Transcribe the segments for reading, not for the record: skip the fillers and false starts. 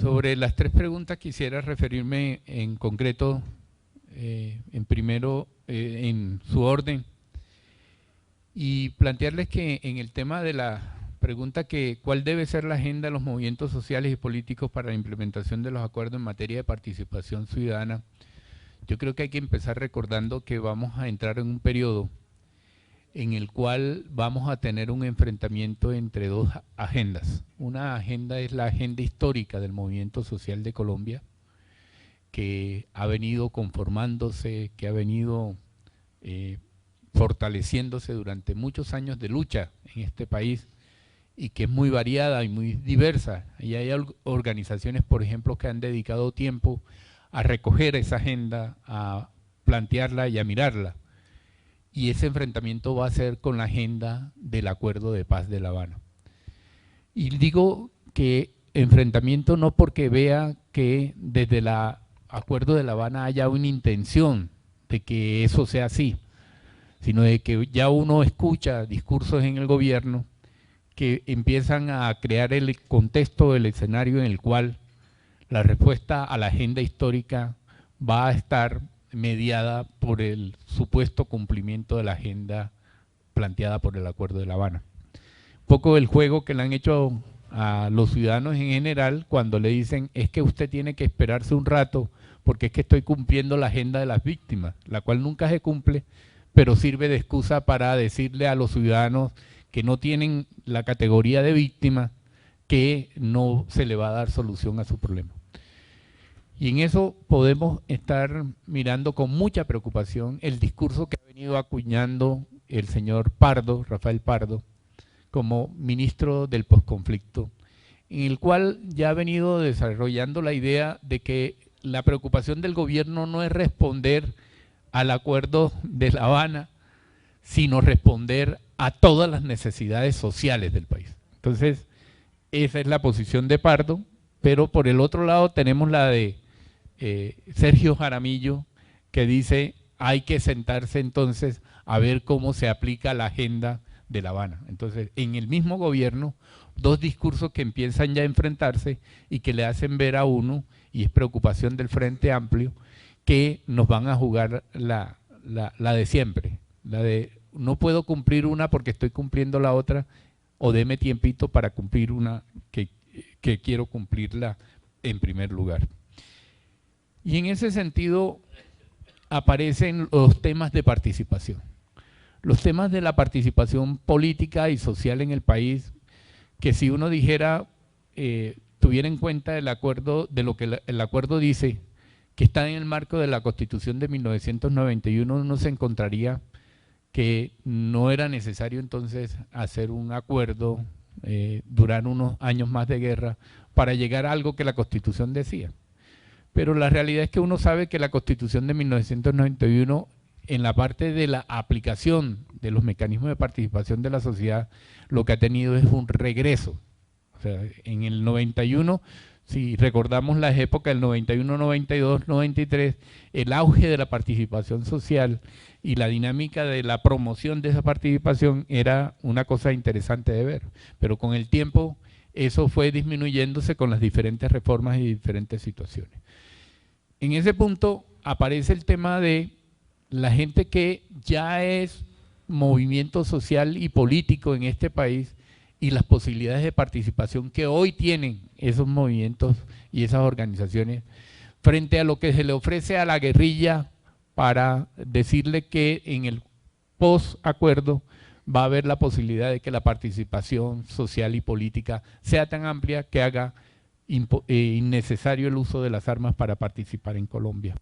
Sobre las tres preguntas quisiera referirme en concreto, en su orden, y plantearles que en el tema de la pregunta que cuál debe ser la agenda de los movimientos sociales y políticos para la implementación de los acuerdos en materia de participación ciudadana, yo creo que hay que empezar recordando que vamos a entrar en un periodo en el cual vamos a tener un enfrentamiento entre dos agendas. Una agenda es la agenda histórica del movimiento social de Colombia, que ha venido conformándose, que ha venido fortaleciéndose durante muchos años de lucha en este país y que es muy variada y muy diversa. Y hay organizaciones, por ejemplo, que han dedicado tiempo a recoger esa agenda, a plantearla y a mirarla. Y ese enfrentamiento va a ser con la agenda del Acuerdo de Paz de La Habana. Y digo que enfrentamiento no porque vea que desde el Acuerdo de La Habana haya una intención de que eso sea así, sino de que ya uno escucha discursos en el gobierno que empiezan a crear el contexto, el escenario en el cual la respuesta a la agenda histórica va a estar mediada por el supuesto cumplimiento de la agenda planteada por el Acuerdo de La Habana. Un poco el juego que le han hecho a los ciudadanos en general cuando le dicen es que usted tiene que esperarse un rato porque es que estoy cumpliendo la agenda de las víctimas, la cual nunca se cumple, pero sirve de excusa para decirle a los ciudadanos que no tienen la categoría de víctima que no se le va a dar solución a su problema. Y en eso podemos estar mirando con mucha preocupación el discurso que ha venido acuñando el señor Pardo, Rafael Pardo, como ministro del posconflicto, en el cual ya ha venido desarrollando la idea de que la preocupación del gobierno no es responder al Acuerdo de La Habana, sino responder a todas las necesidades sociales del país. Entonces, esa es la posición de Pardo, pero por el otro lado tenemos la de Sergio Jaramillo, que dice hay que sentarse entonces a ver cómo se aplica la agenda de La Habana. Entonces, en el mismo gobierno, dos discursos que empiezan ya a enfrentarse y que le hacen ver a uno, y es preocupación del Frente Amplio, que nos van a jugar la de siempre, la de no puedo cumplir una porque estoy cumpliendo la otra, o deme tiempito para cumplir una que quiero cumplirla en primer lugar. Y en ese sentido aparecen los temas de participación. Los temas de la participación política y social en el país, que si uno dijera, tuviera en cuenta el acuerdo, de lo que el acuerdo dice, que está en el marco de la Constitución de 1991, uno se encontraría que no era necesario entonces hacer un acuerdo, durar unos años más de guerra, para llegar a algo que la Constitución decía. Pero la realidad es que uno sabe que la Constitución de 1991, en la parte de la aplicación de los mecanismos de participación de la sociedad, lo que ha tenido es un regreso. O sea, en el 91, si recordamos las épocas del 91, 92, 93, el auge de la participación social y la dinámica de la promoción de esa participación era una cosa interesante de ver. Pero con el tiempo eso fue disminuyéndose con las diferentes reformas y diferentes situaciones. En ese punto aparece el tema de la gente que ya es movimiento social y político en este país y las posibilidades de participación que hoy tienen esos movimientos y esas organizaciones frente a lo que se le ofrece a la guerrilla para decirle que en el post-acuerdo va a haber la posibilidad de que la participación social y política sea tan amplia que haga innecesario el uso de las armas para participar en Colombia.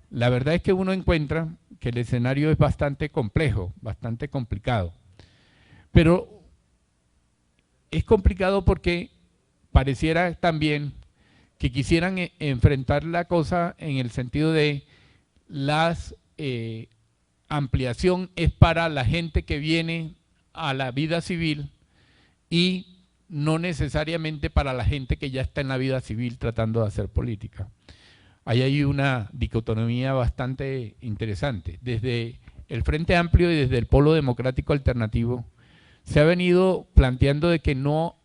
La verdad es que uno encuentra que el escenario es bastante complejo, bastante complicado, pero es complicado porque pareciera también que quisieran enfrentar la cosa en el sentido de las ampliación es para la gente que viene a la vida civil y no necesariamente para la gente que ya está en la vida civil tratando de hacer política. Ahí hay una dicotomía bastante interesante. Desde el Frente Amplio y desde el Polo Democrático Alternativo se ha venido planteando de que no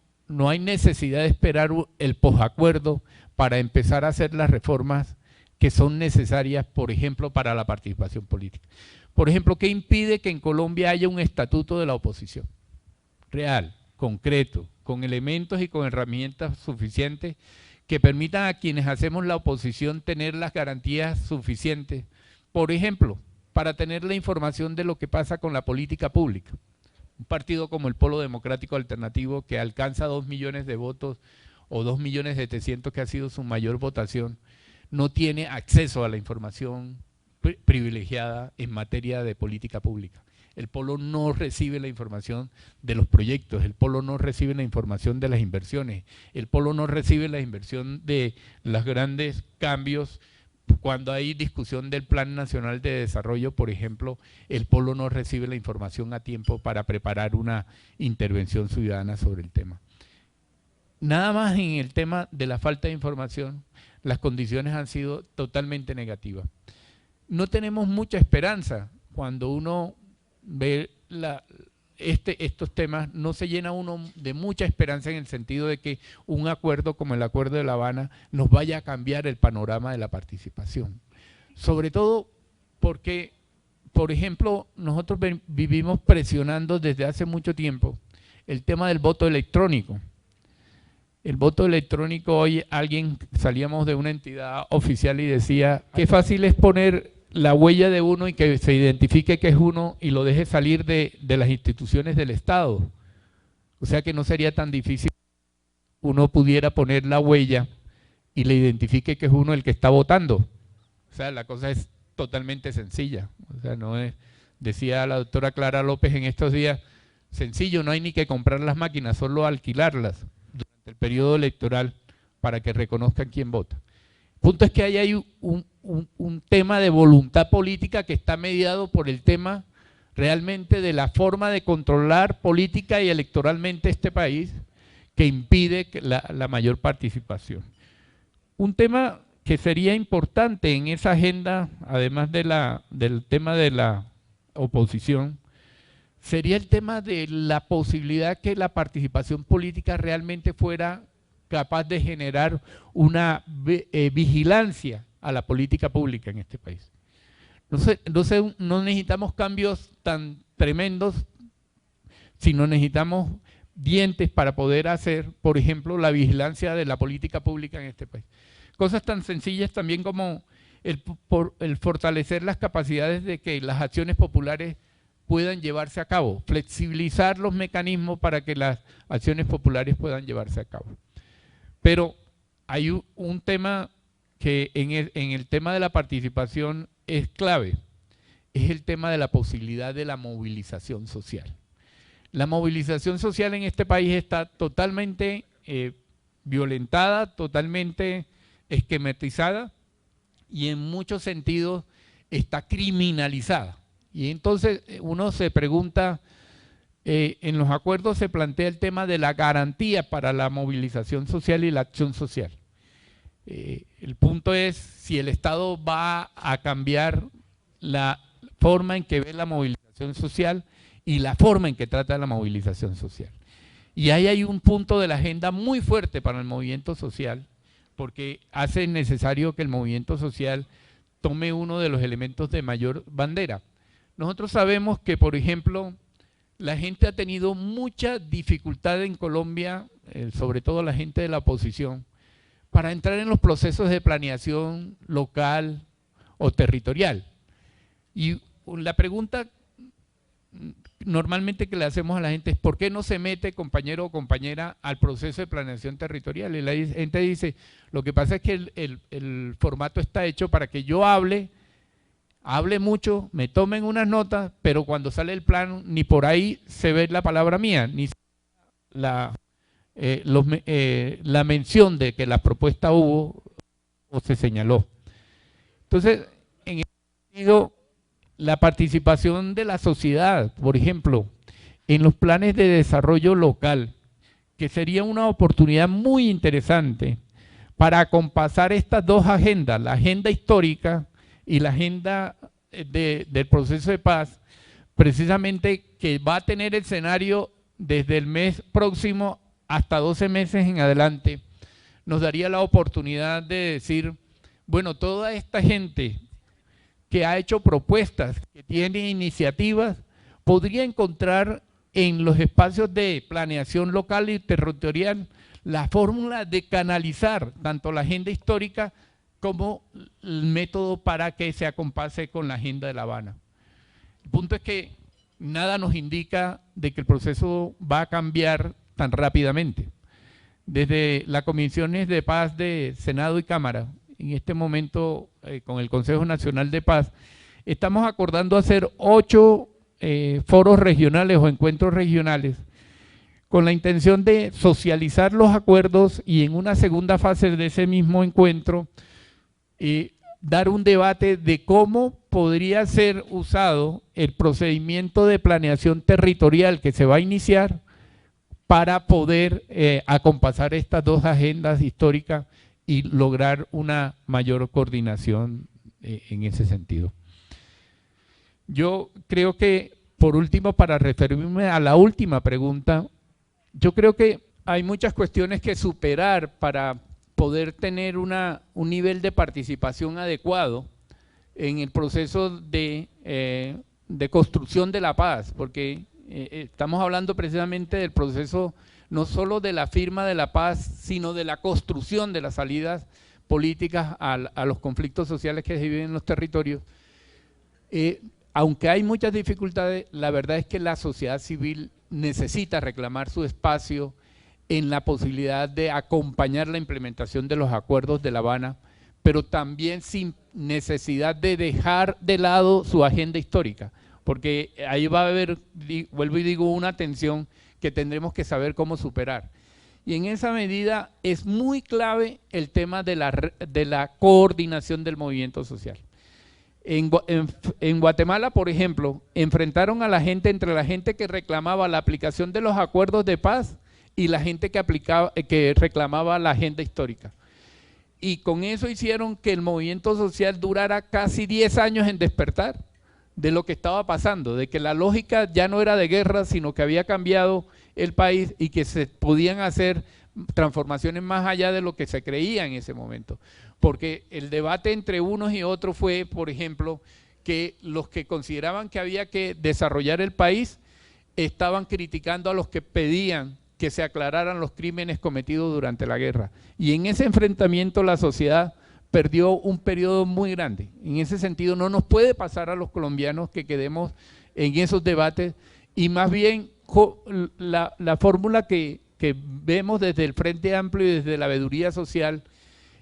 hay necesidad de esperar el posacuerdo para empezar a hacer las reformas que son necesarias, por ejemplo, para la participación política. Por ejemplo, ¿qué impide que en Colombia haya un estatuto de la oposición real, concreto, con elementos y con herramientas suficientes que permitan a quienes hacemos la oposición tener las garantías suficientes, por ejemplo, para tener la información de lo que pasa con la política pública? Un partido como el Polo Democrático Alternativo, que alcanza 2 millones de votos o 2.700.000 que ha sido su mayor votación, no tiene acceso a la información privilegiada en materia de política pública. El Polo no recibe la información de los proyectos, el Polo no recibe la información de las inversiones, el Polo no recibe la inversión de los grandes cambios. Cuando hay discusión del Plan Nacional de Desarrollo, por ejemplo, el Polo no recibe la información a tiempo para preparar una intervención ciudadana sobre el tema. Nada más en el tema de la falta de información, las condiciones han sido totalmente negativas. No tenemos mucha esperanza cuando uno ve estos temas, no se llena uno de mucha esperanza en el sentido de que un acuerdo como el Acuerdo de La Habana nos vaya a cambiar el panorama de la participación. Sobre todo porque, por ejemplo, nosotros vivimos presionando desde hace mucho tiempo el tema del voto electrónico. El voto electrónico, hoy salíamos de una entidad oficial y decía, qué fácil es poner la huella de uno y que se identifique que es uno y lo deje salir de las instituciones del Estado. O sea que no sería tan difícil uno pudiera poner la huella y le identifique que es uno el que está votando. O sea, la cosa es totalmente sencilla. O sea, no es, decía la doctora Clara López en estos días, sencillo, no hay ni que comprar las máquinas, solo alquilarlas durante el periodo electoral para que reconozcan quién vota. El punto es que ahí hay un tema de voluntad política que está mediado por el tema realmente de la forma de controlar política y electoralmente este país que impide la mayor participación. Un tema que sería importante en esa agenda, además del tema de la oposición, sería el tema de la posibilidad que la participación política realmente fuera capaz de generar una vigilancia a la política pública en este país. No necesitamos cambios tan tremendos, sino necesitamos dientes para poder hacer, por ejemplo, la vigilancia de la política pública en este país. Cosas tan sencillas también como el fortalecer las capacidades de que las acciones populares puedan llevarse a cabo, flexibilizar los mecanismos para que las acciones populares puedan llevarse a cabo. Pero hay un tema que en el tema de la participación es clave, es el tema de la posibilidad de la movilización social. La movilización social en este país está totalmente violentada, totalmente esquematizada y en muchos sentidos está criminalizada. Y entonces uno se pregunta, en los acuerdos se plantea el tema de la garantía para la movilización social y la acción social. El punto es si el Estado va a cambiar la forma en que ve la movilización social y la forma en que trata la movilización social. Y ahí hay un punto de la agenda muy fuerte para el movimiento social, porque hace necesario que el movimiento social tome uno de los elementos de mayor bandera. Nosotros sabemos que, por ejemplo, la gente ha tenido mucha dificultad en Colombia, sobre todo la gente de la oposición, para entrar en los procesos de planeación local o territorial. Y la pregunta normalmente que le hacemos a la gente es ¿por qué no se mete, compañero o compañera, al proceso de planeación territorial? Y la gente dice, lo que pasa es que el formato está hecho para que yo hable mucho, me tomen unas notas, pero cuando sale el plan ni por ahí se ve la palabra mía, ni la mención de que la propuesta hubo o se señaló. Entonces, en ese sentido, la participación de la sociedad, por ejemplo, en los planes de desarrollo local, que sería una oportunidad muy interesante para acompasar estas dos agendas, la agenda histórica y la agenda del proceso de paz, precisamente que va a tener el escenario desde el mes próximo hasta 12 meses en adelante, nos daría la oportunidad de decir, bueno, toda esta gente que ha hecho propuestas, que tiene iniciativas, podría encontrar en los espacios de planeación local y territorial la fórmula de canalizar tanto la agenda histórica como el método para que se acompase con la agenda de La Habana. El punto es que nada nos indica de que el proceso va a cambiar tan rápidamente. Desde las comisiones de paz de Senado y Cámara, en este momento con el Consejo Nacional de Paz, estamos acordando hacer 8 foros regionales o encuentros regionales con la intención de socializar los acuerdos y en una segunda fase de ese mismo encuentro dar un debate de cómo podría ser usado el procedimiento de planeación territorial que se va a iniciar para poder acompasar estas dos agendas históricas y lograr una mayor coordinación en ese sentido. Yo creo que, por último, para referirme a la última pregunta, yo creo que hay muchas cuestiones que superar para poder tener un nivel de participación adecuado en el proceso de construcción de la paz, porque estamos hablando precisamente del proceso no solo de la firma de la paz, sino de la construcción de las salidas políticas a los conflictos sociales que se viven en los territorios. Aunque hay muchas dificultades, la verdad es que la sociedad civil necesita reclamar su espacio en la posibilidad de acompañar la implementación de los acuerdos de La Habana, pero también sin necesidad de dejar de lado su agenda histórica, porque ahí va a haber, vuelvo y digo, una tensión que tendremos que saber cómo superar. Y en esa medida es muy clave el tema de la coordinación del movimiento social. En Guatemala, por ejemplo, enfrentaron a la gente entre la gente que reclamaba la aplicación de los acuerdos de paz y la gente que reclamaba la agenda histórica. Y con eso hicieron que el movimiento social durara casi 10 años en despertar de lo que estaba pasando, de que la lógica ya no era de guerra, sino que había cambiado el país y que se podían hacer transformaciones más allá de lo que se creía en ese momento. Porque el debate entre unos y otros fue, por ejemplo, que los que consideraban que había que desarrollar el país estaban criticando a los que pedían que se aclararan los crímenes cometidos durante la guerra. Y en ese enfrentamiento la sociedad perdió un periodo muy grande. En ese sentido no nos puede pasar a los colombianos que quedemos en esos debates y más bien la fórmula que vemos desde el Frente Amplio y desde la veeduría social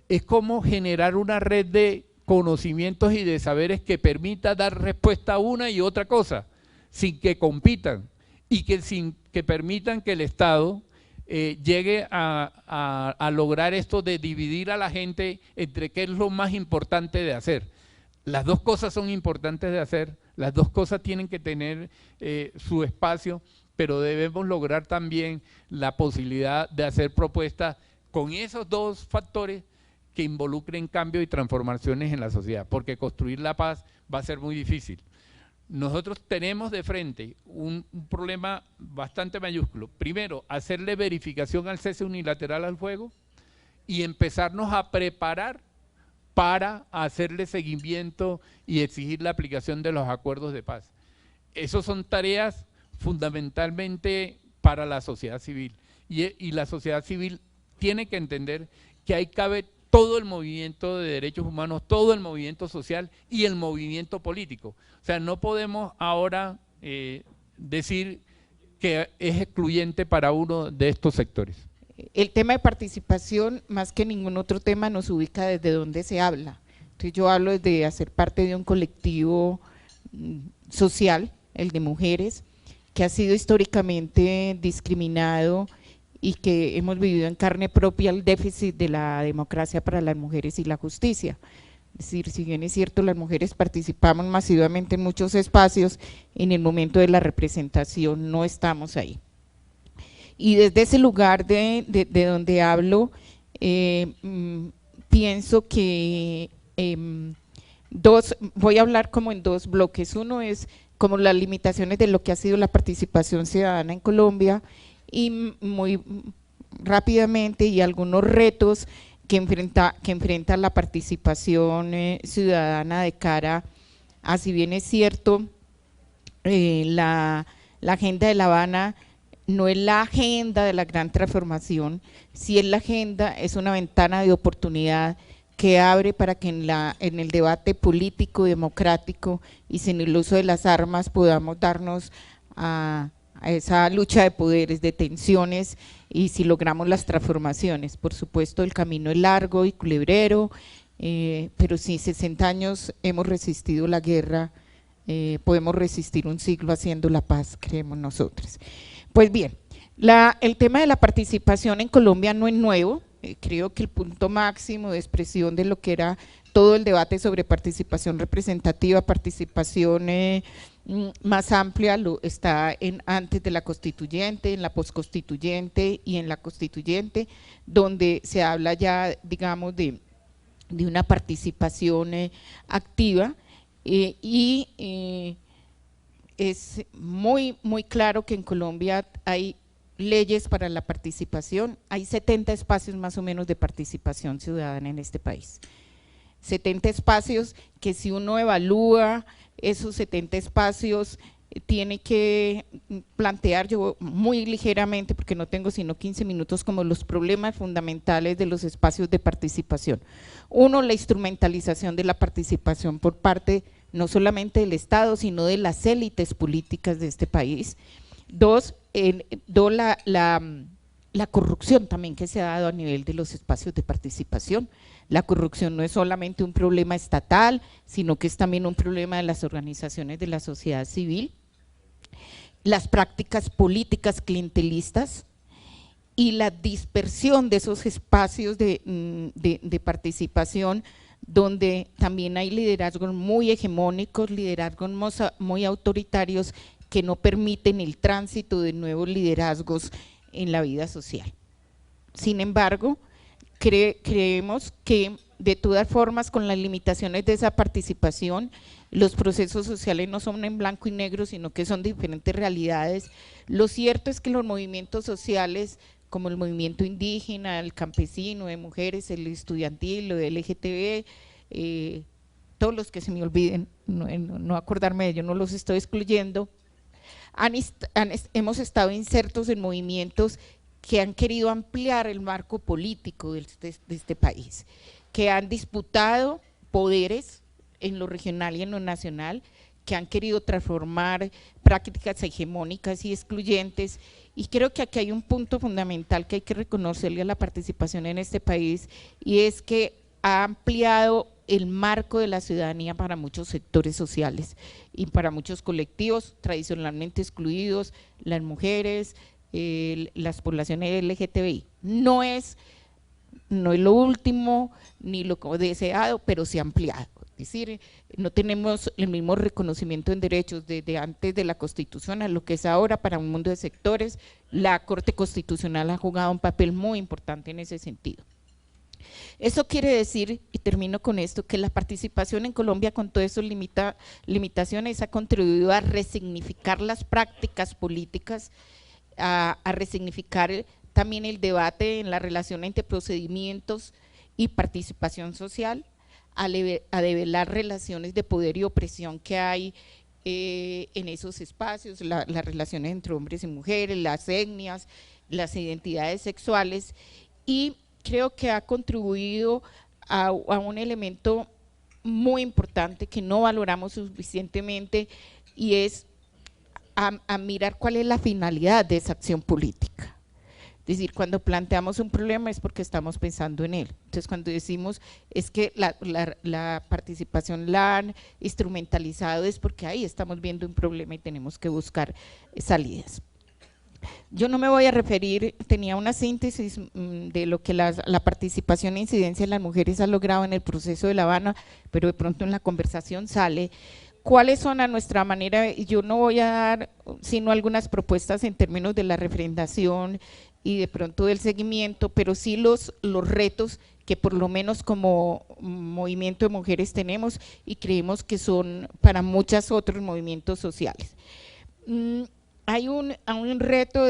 es cómo generar una red de conocimientos y de saberes que permita dar respuesta a una y otra cosa, sin que compitan y sin que permitan que el Estado llegue a lograr esto de dividir a la gente entre qué es lo más importante de hacer. Las dos cosas son importantes de hacer, las dos cosas tienen que tener su espacio, pero debemos lograr también la posibilidad de hacer propuestas con esos dos factores que involucren cambio y transformaciones en la sociedad, porque construir la paz va a ser muy difícil. Nosotros tenemos de frente un problema bastante mayúsculo. Primero, hacerle verificación al cese unilateral al fuego y empezarnos a preparar para hacerle seguimiento y exigir la aplicación de los acuerdos de paz. Esas son tareas fundamentalmente para la sociedad civil. Y la sociedad civil tiene que entender que ahí cabe todo el movimiento de derechos humanos, todo el movimiento social y el movimiento político. O sea, no podemos ahora decir que es excluyente para uno de estos sectores. El tema de participación, más que ningún otro tema, nos ubica desde donde se habla. Entonces yo hablo de hacer parte de un colectivo social, el de mujeres, que ha sido históricamente discriminado y que hemos vivido en carne propia el déficit de la democracia para las mujeres y la justicia. Es decir, si bien es cierto, las mujeres participamos masivamente en muchos espacios, en el momento de la representación no estamos ahí. Y desde ese lugar de donde hablo, pienso que voy a hablar como en dos bloques. Uno es como las limitaciones de lo que ha sido la participación ciudadana en Colombia y muy rápidamente y algunos retos que enfrenta la participación ciudadana de cara a, si bien es cierto, la agenda de La Habana no es la agenda de la gran transformación, si es la agenda, es una ventana de oportunidad que abre para que en el debate político, democrático y sin el uso de las armas podamos darnos a esa lucha de poderes, de tensiones, y si logramos las transformaciones. Por supuesto, el camino es largo y culebrero, pero si 60 años hemos resistido la guerra, podemos resistir un siglo haciendo la paz, creemos nosotros. Pues bien, el tema de la participación en Colombia no es nuevo. Creo que el punto máximo de expresión de lo que era todo el debate sobre participación representativa, participación más amplia, está antes de la constituyente, en la posconstituyente y en la constituyente, donde se habla ya, digamos, de una participación activa es muy claro que en Colombia hay leyes para la participación, hay 70 espacios más o menos de participación ciudadana en este país. 70 espacios que si uno evalúa esos 70 espacios tiene que plantear yo muy ligeramente, porque no tengo sino 15 minutos, como los problemas fundamentales de los espacios de participación. Uno, la instrumentalización de la participación por parte no solamente del Estado, sino de las élites políticas de este país. Dos, la corrupción también que se ha dado a nivel de los espacios de participación. La corrupción no es solamente un problema estatal, sino que es también un problema de las organizaciones de la sociedad civil. Las prácticas políticas clientelistas y la dispersión de esos espacios de participación, donde también hay liderazgos muy hegemónicos, liderazgos muy autoritarios que no permiten el tránsito de nuevos liderazgos en la vida social. Sin embargo, creemos que de todas formas, con las limitaciones de esa participación, los procesos sociales no son en blanco y negro, sino que son diferentes realidades. Lo cierto es que los movimientos sociales, como el movimiento indígena, el campesino, de mujeres, el estudiantil, lo de LGTB, todos los que se me olviden, no acordarme de ellos, no los estoy excluyendo, hemos estado insertos en movimientos que han querido ampliar el marco político de este país, que han disputado poderes en lo regional y en lo nacional, que han querido transformar prácticas hegemónicas y excluyentes, y creo que aquí hay un punto fundamental que hay que reconocerle a la participación en este país, y es que ha ampliado el marco de la ciudadanía para muchos sectores sociales y para muchos colectivos tradicionalmente excluidos, las mujeres, las poblaciones LGTBI. No es lo último ni lo deseado, pero se ha ampliado. Es decir, no tenemos el mismo reconocimiento en derechos desde antes de la Constitución a lo que es ahora para un mundo de sectores. La Corte Constitucional ha jugado un papel muy importante en ese sentido. Eso quiere decir, y termino con esto, que la participación en Colombia con todas esas limitaciones ha contribuido a resignificar las prácticas políticas, a resignificar también el debate en la relación entre procedimientos y participación social, a develar relaciones de poder y opresión que hay en esos espacios, las relaciones entre hombres y mujeres, las etnias, las identidades sexuales, y creo que ha contribuido a un elemento muy importante que no valoramos suficientemente, y es a mirar cuál es la finalidad de esa acción política. Es decir, cuando planteamos un problema es porque estamos pensando en él. Entonces, cuando decimos es que la participación la han instrumentalizado, es porque ahí estamos viendo un problema y tenemos que buscar salidas. Yo no me voy a referir, tenía una síntesis de lo que la participación e incidencia de las mujeres ha logrado en el proceso de La Habana, pero de pronto en la conversación sale. ¿Cuáles son a nuestra manera? Yo no voy a dar sino algunas propuestas en términos de la refrendación y de pronto del seguimiento, pero sí los retos que por lo menos como movimiento de mujeres tenemos y creemos que son para muchos otros movimientos sociales. Hay un reto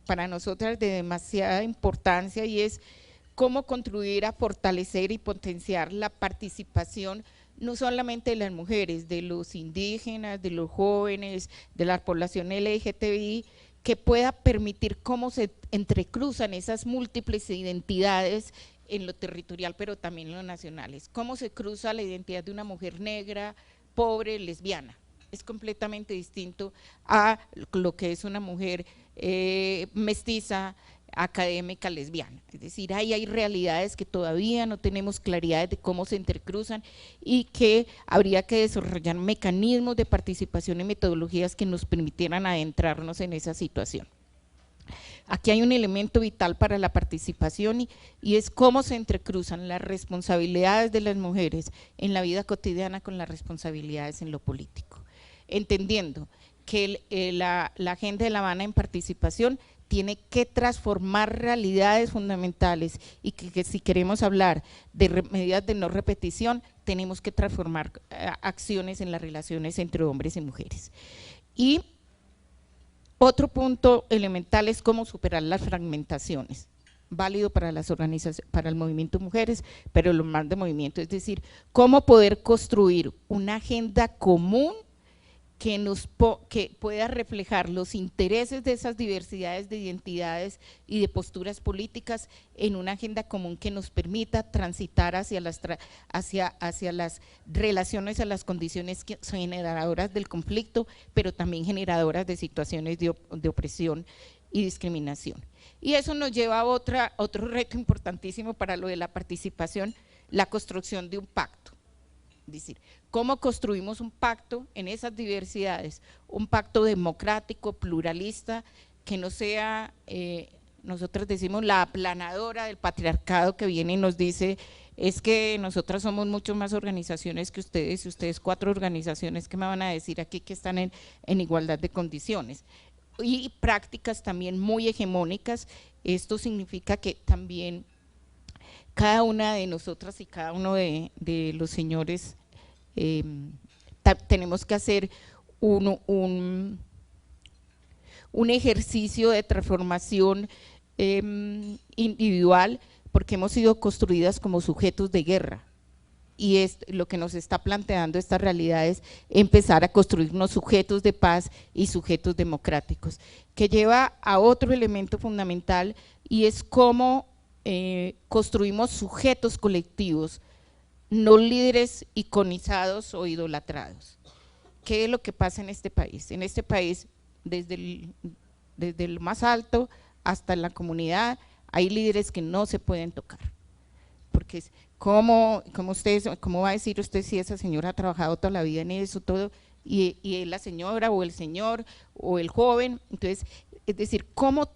para nosotras de demasiada importancia y es cómo contribuir a fortalecer y potenciar la participación no solamente de las mujeres, de los indígenas, de los jóvenes, de la población LGTBI, que pueda permitir cómo se entrecruzan esas múltiples identidades en lo territorial, pero también en lo nacionales. Cómo se cruza la identidad de una mujer negra, pobre, lesbiana. Es completamente distinto a lo que es una mujer mestiza, académica, lesbiana. Es decir, ahí hay realidades que todavía no tenemos claridad de cómo se entrecruzan y que habría que desarrollar mecanismos de participación y metodologías que nos permitieran adentrarnos en esa situación. Aquí hay un elemento vital para la participación y es cómo se entrecruzan las responsabilidades de las mujeres en la vida cotidiana con las responsabilidades en lo político, entendiendo que la agenda de La Habana en participación tiene que transformar realidades fundamentales y que si queremos hablar de medidas de no repetición, tenemos que transformar acciones en las relaciones entre hombres y mujeres. Y otro punto elemental es cómo superar las fragmentaciones, válido para las organizaciones, para el movimiento de mujeres, pero lo más de movimiento, es decir, cómo poder construir una agenda común que pueda reflejar los intereses de esas diversidades de identidades y de posturas políticas en una agenda común que nos permita transitar hacia las relaciones, a las condiciones generadoras del conflicto, pero también generadoras de situaciones de opresión y discriminación. Y eso nos lleva a otro reto importantísimo para lo de la participación, la construcción de un pacto. Es decir, cómo construimos un pacto en esas diversidades, un pacto democrático, pluralista, que no sea, nosotros decimos, la aplanadora del patriarcado que viene y nos dice, es que nosotras somos mucho más organizaciones que ustedes, y ustedes 4 organizaciones, ¿qué me van a decir aquí que están en igualdad de condiciones? Y prácticas también muy hegemónicas. Esto significa que también cada una de nosotras y cada uno de los señores tenemos que hacer un ejercicio de transformación individual, porque hemos sido construidas como sujetos de guerra. Y es lo que nos está planteando esta realidad es empezar a construirnos sujetos de paz y sujetos democráticos, que lleva a otro elemento fundamental y es cómo construimos sujetos colectivos, no líderes iconizados o idolatrados. ¿Qué es lo que pasa en este país? En este país, desde el más alto hasta la comunidad, hay líderes que no se pueden tocar, porque ¿cómo va a decir usted si esa señora ha trabajado toda la vida en eso, todo, y es la señora o el señor o el joven? Entonces, es decir, ¿cómo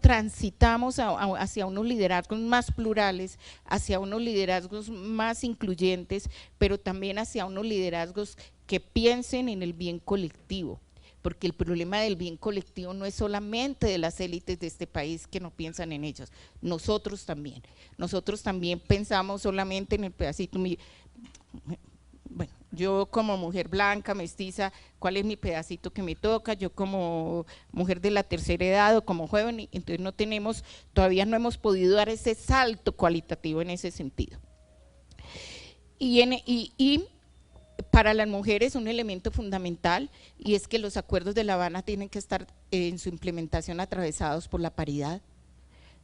transitamos hacia unos liderazgos más plurales, hacia unos liderazgos más incluyentes, pero también hacia unos liderazgos que piensen en el bien colectivo? Porque el problema del bien colectivo no es solamente de las élites de este país que no piensan en ellos, nosotros también pensamos solamente en el pedacito. Bueno, yo como mujer blanca, mestiza, ¿cuál es mi pedacito que me toca? Yo como mujer de la tercera edad o como joven, entonces todavía no hemos podido dar ese salto cualitativo en ese sentido. Y para las mujeres un elemento fundamental y es que los acuerdos de La Habana tienen que estar en su implementación atravesados por la paridad,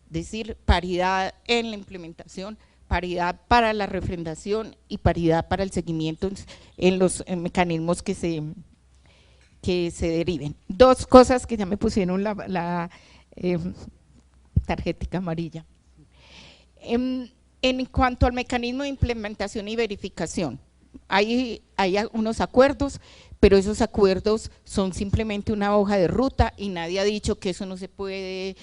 es decir, paridad en la implementación, paridad para la refrendación y paridad para el seguimiento en los mecanismos que se deriven. 2 cosas que ya me pusieron la tarjetica amarilla. En cuanto al mecanismo de implementación y verificación, hay unos acuerdos, pero esos acuerdos son simplemente una hoja de ruta y nadie ha dicho que eso no se puede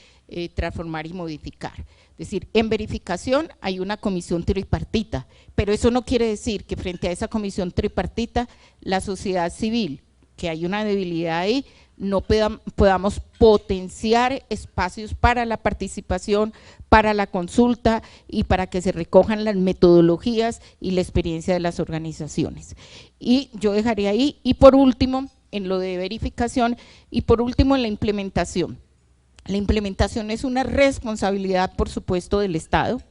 transformar y modificar. Es decir, en verificación hay una comisión tripartita, pero eso no quiere decir que frente a esa comisión tripartita la sociedad civil, que hay una debilidad ahí, no podamos potenciar espacios para la participación, para la consulta y para que se recojan las metodologías y la experiencia de las organizaciones. Y yo dejaría ahí, y por último, en lo de verificación, y por último en la implementación. La implementación es una responsabilidad, por supuesto, del Estado,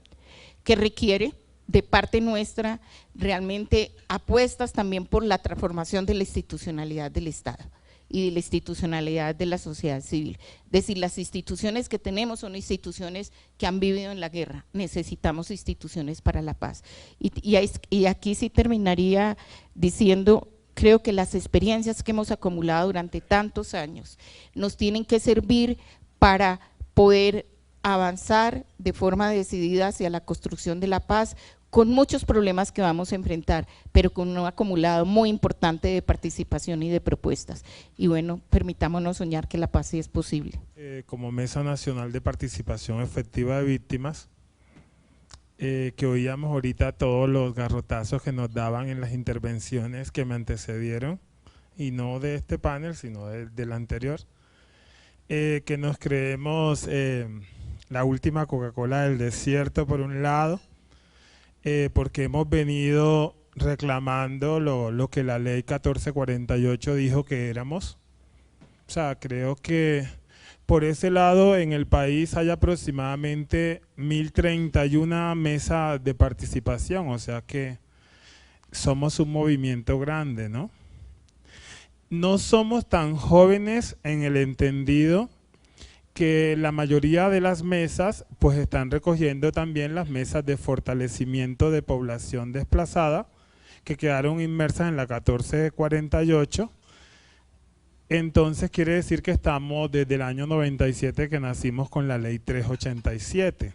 que requiere de parte nuestra realmente apuestas también por la transformación de la institucionalidad del Estado y de la institucionalidad de la sociedad civil. Es decir, las instituciones que tenemos son instituciones que han vivido en la guerra, necesitamos instituciones para la paz. Y aquí sí terminaría diciendo, creo que las experiencias que hemos acumulado durante tantos años nos tienen que servir para poder avanzar de forma decidida hacia la construcción de la paz, con muchos problemas que vamos a enfrentar, pero con un acumulado muy importante de participación y de propuestas. Y bueno, permitámonos soñar que la paz sí es posible. Como Mesa Nacional de Participación Efectiva de Víctimas, que oíamos ahorita todos los garrotazos que nos daban en las intervenciones que me antecedieron, y no de este panel, sino del anterior, que nos creemos la última Coca-Cola del desierto por un lado, porque hemos venido reclamando lo que la ley 1448 dijo que éramos. O sea, creo que por ese lado en el país hay aproximadamente 1031 mesas de participación, o sea que somos un movimiento grande, ¿no? No somos tan jóvenes en el entendido que la mayoría de las mesas pues están recogiendo también las mesas de fortalecimiento de población desplazada que quedaron inmersas en la 1448. Entonces quiere decir que estamos desde el año 97 que nacimos con la ley 387.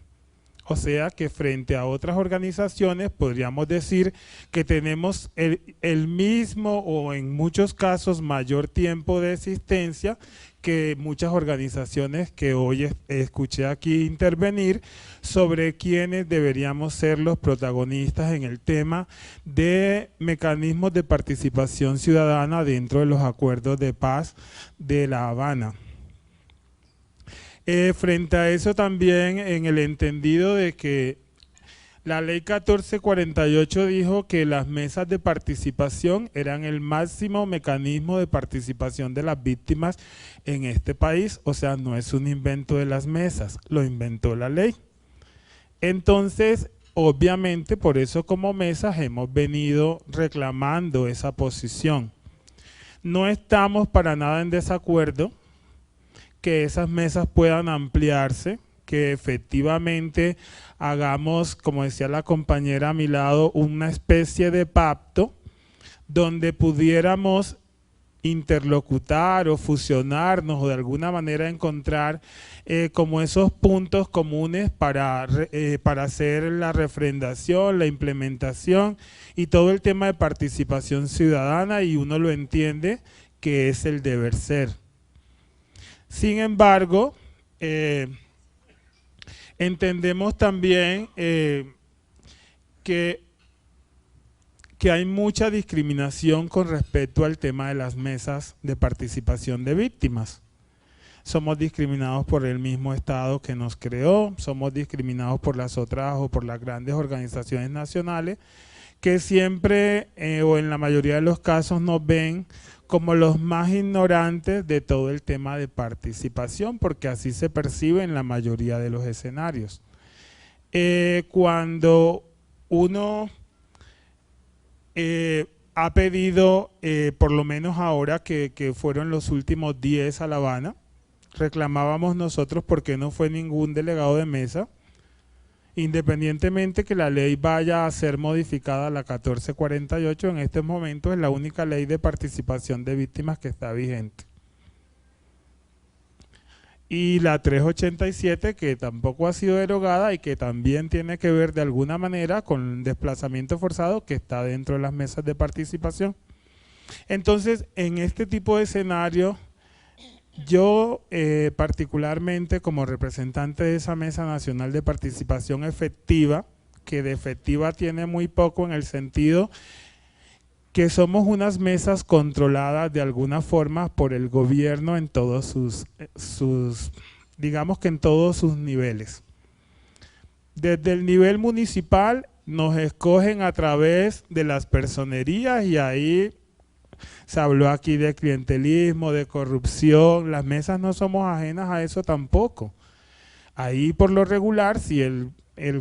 O sea que frente a otras organizaciones podríamos decir que tenemos el mismo o en muchos casos mayor tiempo de existencia que muchas organizaciones que hoy escuché aquí intervenir sobre quiénes deberíamos ser los protagonistas en el tema de mecanismos de participación ciudadana dentro de los acuerdos de paz de La Habana. Frente a eso también en el entendido de que la ley 1448 dijo que las mesas de participación eran el máximo mecanismo de participación de las víctimas en este país, o sea, no es un invento de las mesas, lo inventó la ley. Entonces, obviamente, por eso como mesas hemos venido reclamando esa posición. No estamos para nada en desacuerdo que esas mesas puedan ampliarse, que efectivamente hagamos, como decía la compañera a mi lado, una especie de pacto donde pudiéramos interlocutar o fusionarnos o de alguna manera encontrar como esos puntos comunes para hacer la refrendación, la implementación y todo el tema de participación ciudadana, y uno lo entiende que es el deber ser. Sin embargo, entendemos también que hay mucha discriminación con respecto al tema de las mesas de participación de víctimas. Somos discriminados por el mismo Estado que nos creó, somos discriminados por las otras o por las grandes organizaciones nacionales que siempre o en la mayoría de los casos nos ven como los más ignorantes de todo el tema de participación, porque así se percibe en la mayoría de los escenarios. Cuando uno ha pedido, por lo menos ahora que fueron los últimos 10 a La Habana, reclamábamos nosotros por qué no fue ningún delegado de mesa, independientemente que la ley vaya a ser modificada, la 1448 en este momento es la única ley de participación de víctimas que está vigente. y la 387, que tampoco ha sido derogada y que también tiene que ver de alguna manera con el desplazamiento forzado, que está dentro de las mesas de participación. Entonces, en este tipo de escenario, yo particularmente como representante de esa Mesa Nacional de Participación Efectiva, que de efectiva tiene muy poco en el sentido que somos unas mesas controladas de alguna forma por el gobierno en todos sus digamos que en todos sus niveles. Desde el nivel municipal nos escogen a través de las personerías y ahí se habló aquí de clientelismo, de corrupción. Las mesas no somos ajenas a eso tampoco. Ahí por lo regular, si el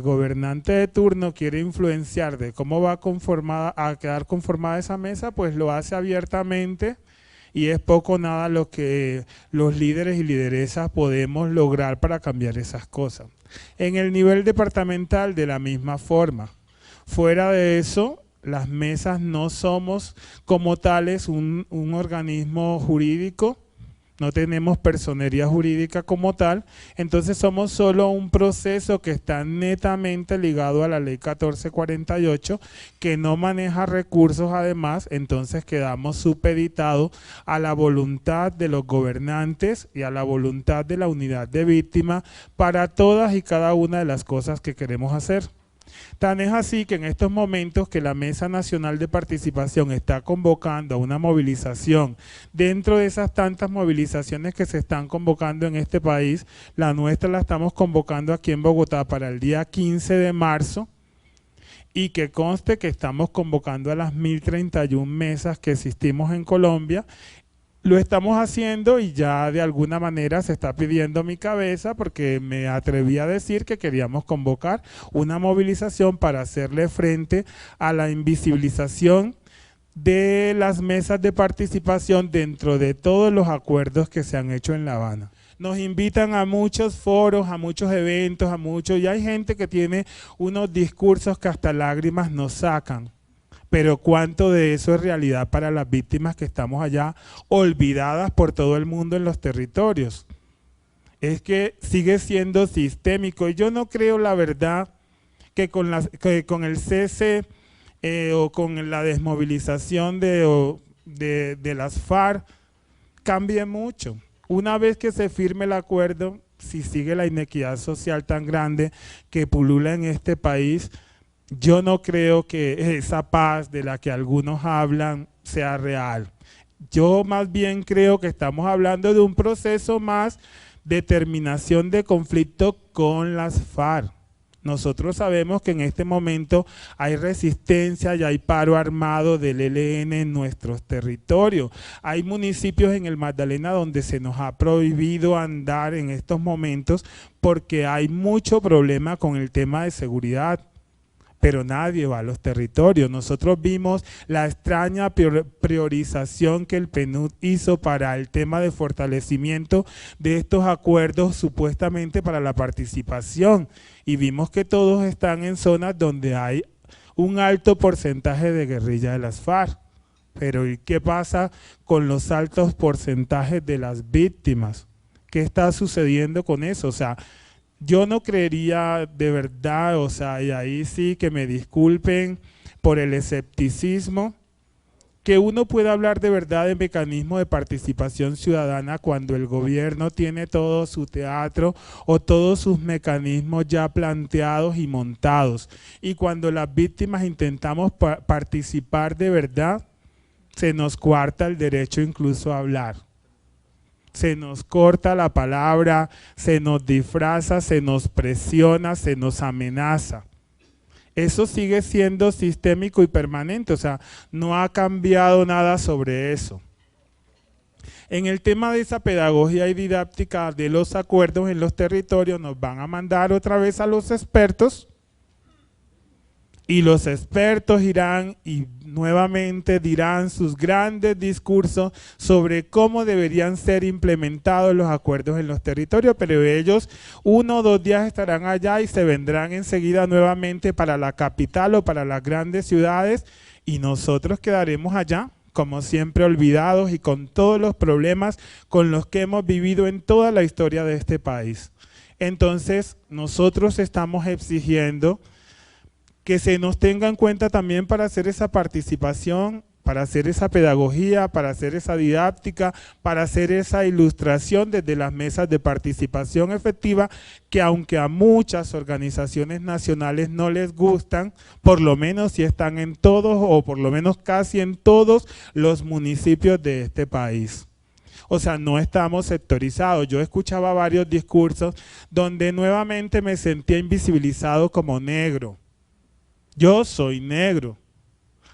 gobernante de turno quiere influenciar de cómo va a quedar conformada esa mesa, pues lo hace abiertamente y es poco o nada lo que los líderes y lideresas podemos lograr para cambiar esas cosas. En el nivel departamental de la misma forma. Fuera de eso, las mesas no somos como tales un organismo jurídico, no tenemos personería jurídica como tal, entonces somos solo un proceso que está netamente ligado a la ley 1448, que no maneja recursos además, entonces quedamos supeditados a la voluntad de los gobernantes y a la voluntad de la unidad de víctimas para todas y cada una de las cosas que queremos hacer. Tan es así que en estos momentos que la Mesa Nacional de Participación está convocando a una movilización, dentro de esas tantas movilizaciones que se están convocando en este país, la nuestra la estamos convocando aquí en Bogotá para el día 15 de marzo, y que conste que estamos convocando a las 1031 mesas que existimos en Colombia. Lo estamos haciendo y ya de alguna manera se está pidiendo mi cabeza porque me atreví a decir que queríamos convocar una movilización para hacerle frente a la invisibilización de las mesas de participación dentro de todos los acuerdos que se han hecho en La Habana. Nos invitan a muchos foros, a muchos eventos, y hay gente que tiene unos discursos que hasta lágrimas nos sacan. Pero ¿cuánto de eso es realidad para las víctimas que estamos allá olvidadas por todo el mundo en los territorios? Es que sigue siendo sistémico y yo no creo la verdad que con el cese o con la desmovilización de las FARC cambie mucho. Una vez que se firme el acuerdo, si sigue la inequidad social tan grande que pulula en este país, yo no creo que esa paz de la que algunos hablan sea real. Yo más bien creo que estamos hablando de un proceso más de terminación de conflicto con las FARC. Nosotros sabemos que en este momento hay resistencia y hay paro armado del ELN en nuestros territorios. Hay municipios en el Magdalena donde se nos ha prohibido andar en estos momentos porque hay mucho problema con el tema de seguridad. Pero nadie va a los territorios. Nosotros vimos la extraña priorización que el PNUD hizo para el tema de fortalecimiento de estos acuerdos supuestamente para la participación y vimos que todos están en zonas donde hay un alto porcentaje de guerrilla de las FARC. Pero ¿y qué pasa con los altos porcentajes de las víctimas? ¿Qué está sucediendo con eso? O sea, yo no creería de verdad, o sea, y ahí sí que me disculpen por el escepticismo, que uno pueda hablar de verdad de mecanismo de participación ciudadana cuando el gobierno tiene todo su teatro o todos sus mecanismos ya planteados y montados. Y cuando las víctimas intentamos participar de verdad, se nos coarta el derecho incluso a hablar. Se nos corta la palabra, se nos disfraza, se nos presiona, se nos amenaza. Eso sigue siendo sistémico y permanente, o sea, no ha cambiado nada sobre eso. En el tema de esa pedagogía y didáctica de los acuerdos en los territorios, nos van a mandar otra vez a los expertos y los expertos irán y nuevamente dirán sus grandes discursos sobre cómo deberían ser implementados los acuerdos en los territorios, pero ellos 1 o 2 días estarán allá y se vendrán enseguida nuevamente para la capital o para las grandes ciudades y nosotros quedaremos allá como siempre olvidados y con todos los problemas con los que hemos vivido en toda la historia de este país. Entonces, nosotros estamos exigiendo que se nos tenga en cuenta también para hacer esa participación, para hacer esa pedagogía, para hacer esa didáctica, para hacer esa ilustración desde las mesas de participación efectiva, que aunque a muchas organizaciones nacionales no les gustan, por lo menos sí están en todos o por lo menos casi en todos los municipios de este país. O sea, no estamos sectorizados. Yo escuchaba varios discursos donde nuevamente me sentía invisibilizado como negro. Yo soy negro.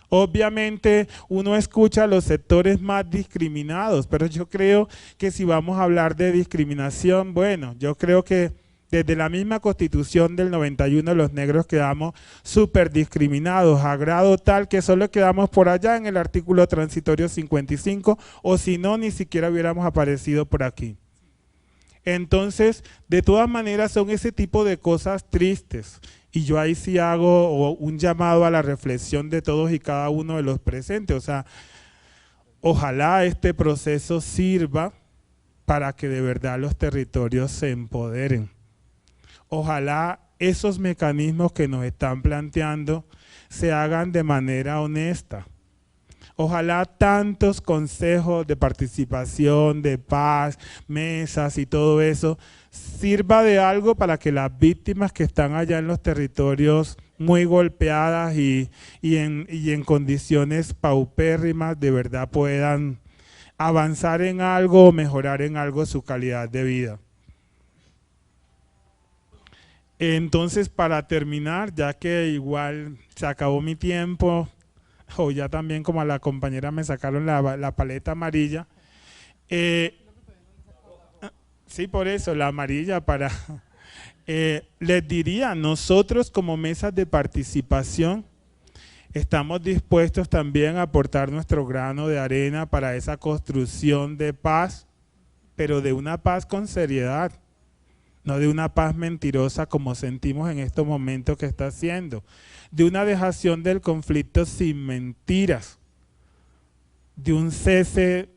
Obviamente uno escucha a los sectores más discriminados, pero yo creo que si vamos a hablar de discriminación, bueno, yo creo que desde la misma Constitución del 91 los negros quedamos súper discriminados, a grado tal que solo quedamos por allá en el artículo transitorio 55, o si no, ni siquiera hubiéramos aparecido por aquí. Entonces, de todas maneras son ese tipo de cosas tristes. Y yo ahí sí hago un llamado a la reflexión de todos y cada uno de los presentes. O sea, ojalá este proceso sirva para que de verdad los territorios se empoderen. Ojalá esos mecanismos que nos están planteando se hagan de manera honesta. Ojalá tantos consejos de participación, de paz, mesas y todo eso sirva de algo para que las víctimas que están allá en los territorios muy golpeadas y en condiciones paupérrimas de verdad puedan avanzar en algo o mejorar en algo su calidad de vida. Entonces, para terminar, ya que igual se acabó mi tiempo, o ya también como a la compañera me sacaron la paleta amarilla, sí, por eso, la amarilla para... les diría, nosotros como mesas de participación estamos dispuestos también a aportar nuestro grano de arena para esa construcción de paz, pero de una paz con seriedad, no de una paz mentirosa como sentimos en estos momentos que está haciendo, de una dejación del conflicto sin mentiras, de un cese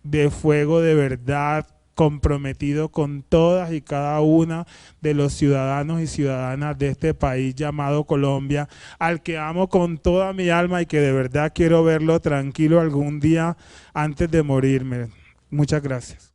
de fuego de verdad comprometido con todas y cada una de los ciudadanos y ciudadanas de este país llamado Colombia, al que amo con toda mi alma y que de verdad quiero verlo tranquilo algún día antes de morirme. Muchas gracias.